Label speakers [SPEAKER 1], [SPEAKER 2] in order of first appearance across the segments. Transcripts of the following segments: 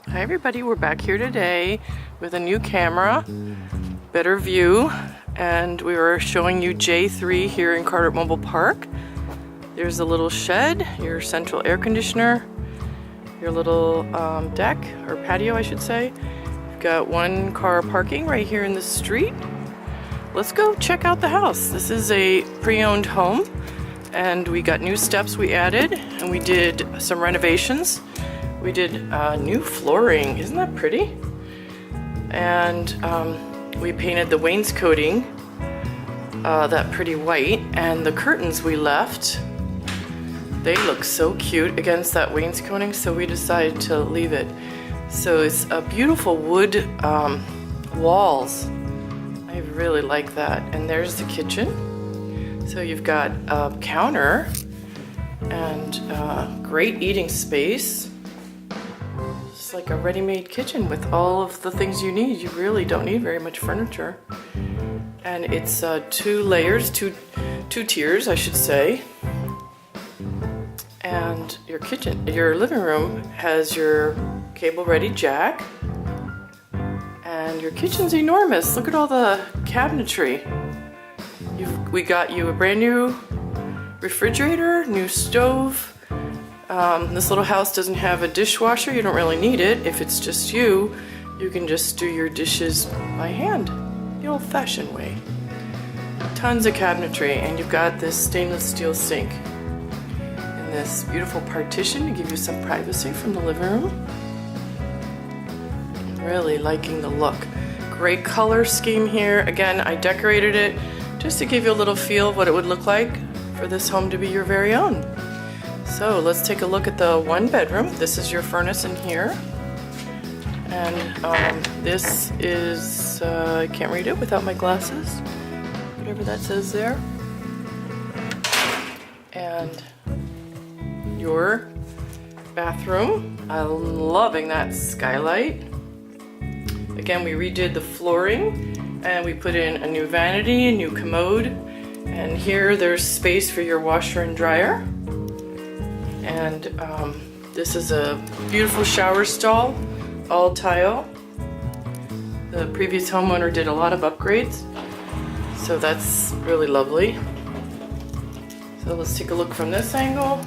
[SPEAKER 1] Hi everybody, we're back here today with a new camera, better view, and we were showing you J-3 here in Carteret Mobile Park. There's a little shed, your central air conditioner, your little deck, or patio I should say. You've got one car parking right here in the street. Let's go check out the house. This is a pre-owned home, and we got new steps we added, and we did some renovations. We did new flooring, isn't that pretty? And we painted the wainscoting that pretty white, and the curtains we left, they look so cute against that wainscoting, so we decided to leave it. So it's a beautiful wood walls. I really like that. And there's the kitchen. So you've got a counter and great eating space. It's like a ready-made kitchen with all of the things you need. You really don't need very much furniture. And it's two layers, two tiers, I should say. And your kitchen, your living room has your cable-ready jack. And your kitchen's enormous. Look at all the cabinetry. We got you a brand new refrigerator, new stove. This little house doesn't have a dishwasher. You don't really need it. If it's just you, you can just do your dishes by hand, the old-fashioned way. Tons of cabinetry, and you've got this stainless steel sink and this beautiful partition to give you some privacy from the living room. Really liking the look. Great color scheme here. Again, I decorated it just to give you a little feel of what it would look like for this home to be your very own. So let's take a look at the one bedroom. This is your furnace in here. And this is, I can't read it without my glasses. Whatever that says there. And your bathroom. I'm loving that skylight. Again, we redid the flooring and we put in a new vanity, a new commode. And here there's space for your washer and dryer. And this is a beautiful shower stall, all tile. The previous homeowner did a lot of upgrades, so that's really lovely. So let's take a look from this angle.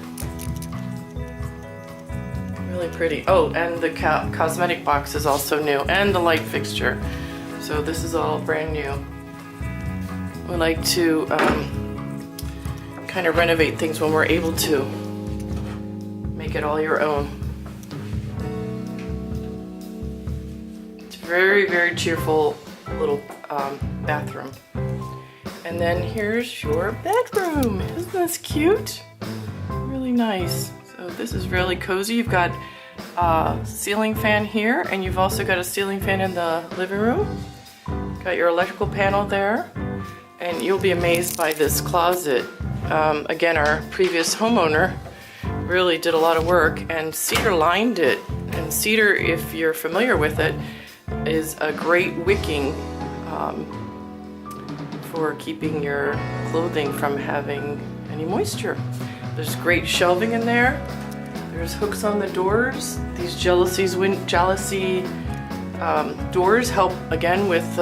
[SPEAKER 1] Really pretty. Oh, and the cosmetic box is also new, and the light fixture. So this is all brand new. We like to kind of renovate things when we're able to. Make it all your own. It's very, very cheerful little bathroom. And then here's your bedroom. Isn't this cute? Really nice. So this is really cozy. You've got a ceiling fan here, and you've also got a ceiling fan in the living room. Got your electrical panel there, and you'll be amazed by this closet. Again, our previous homeowner really did a lot of work, and cedar lined it. And cedar, if you're familiar with it, is a great wicking for keeping your clothing from having any moisture. There's great shelving in there. There's hooks on the doors. These jalousie doors help again with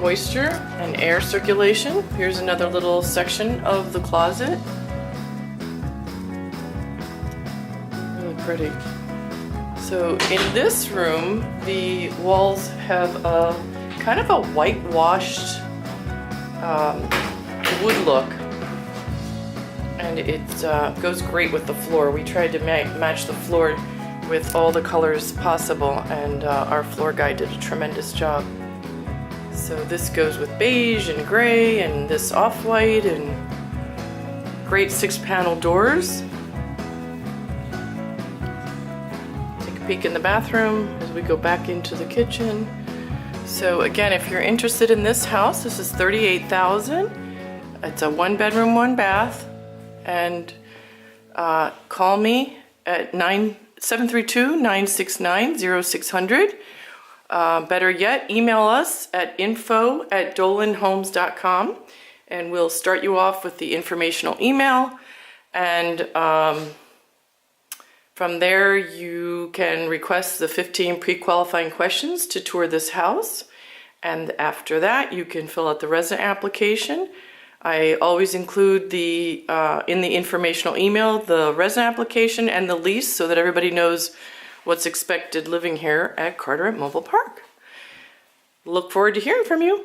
[SPEAKER 1] moisture and air circulation. Here's another little section of the closet. Really pretty. So in this room, the walls have a kind of a whitewashed wood look, and it goes great with the floor. We tried to match the floor with all the colors possible, and our floor guy did a tremendous job. So this goes with beige and gray and this off-white, and great 6-panel doors. Take a peek in the bathroom as we go back into the kitchen. So again, if you're interested in this house, this is $38,000. It's a 1-bedroom, 1-bath, and call me at 732-969-0600. Better yet, email us at info@dolanhomes.com, and we'll start you off with the informational email, and From there, you can request the 15 pre-qualifying questions to tour this house. And after that, you can fill out the resident application. I always include the in the informational email the resident application and the lease so that everybody knows what's expected living here at Carteret Mobile Park. Look forward to hearing from you.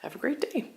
[SPEAKER 1] Have a great day.